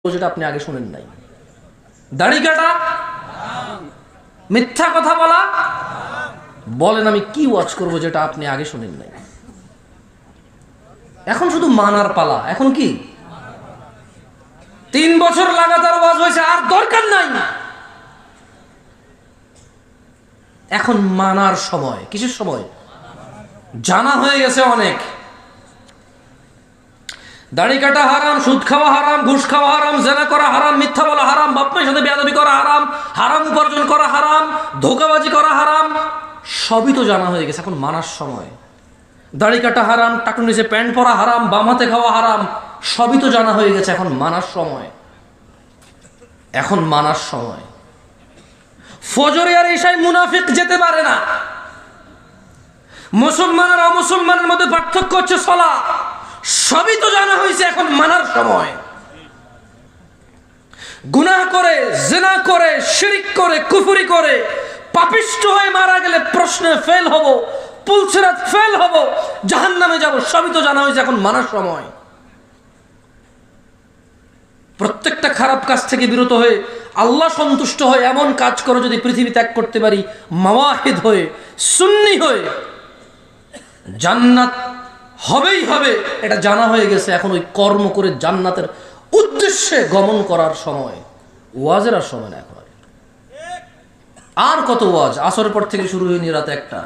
যেটা আপনি আগে শুনেন নাই। দাড়ি কাটা, মিথ্যা কথা বলা, বলেন আমি কি ওয়াজ করব যেটা আপনি আগে শুনেন নাই। এখন শুধু মানার পালা। এখন কি 3 বছর লাগাতার ওয়াজ হয়েছে, আর দরকার নাই। এখন মানার সময়। কিসের সময়? জানা হয়ে গেছে অনেক। দাড়ি কাটা হারাম, সুদ খাওয়া হারাম, ঘুষ খাওয়া হারাম, জেনা করা হারাম, মিথ্যা বলা হারাম, বাপ মায়ের সাথে বেয়াদবি করা হারাম, হারাম উপার্জন করা হারাম, ধোঁকাবাজি করা হারাম, সবই তো জানা হয়ে গেছে। এখন মানার সময়। দাড়ি কাটা হারাম, টাকুর নিচে প্যান্ট পরা হারাম, বাম হাতে খাওয়া হারাম, সবই তো জানা হয়ে গেছে। এখন মানার সময়। এখন মানার সময়। ফজরে আর এশায় মুনাফিক যেতে পারে না। মুসলমান আর অমুসলমানের মধ্যে পার্থক্য হচ্ছে সালাত। সবই তো জানা হয়েছে। এখন মানার সময়। গুনাহ করে, জিনা করে, শিরক করে, কুফরি করে পাপিষ্ঠ হয়ে মারা গেলে প্রশ্নে ফেল হব, পুলসিরাত ফেল হব, জাহান্নামে যাব, সবই তো জানা হয়েছে। এখন মানার সময়। প্রত্যেকটা খারাপ কাজ থেকে বিরত হয়ে আল্লাহ সন্তুষ্ট হয়ে এমন কাজ করো যদি পৃথিবী ত্যাগ করতে পারি, মাওয়াহিদ হয়ে, সুন্নি হয়ে, জান্নাত হবেই হবে, এটা জানা হয়ে গেছে। এখন ওই কর্ম করে জান্নাতের উদ্দেশ্যে গমন করার সময়। ওয়াজের আর সময় না এখন। আর কত ওয়াজ? আসরের পর থেকে শুরু হয়নি রাতে 1টা।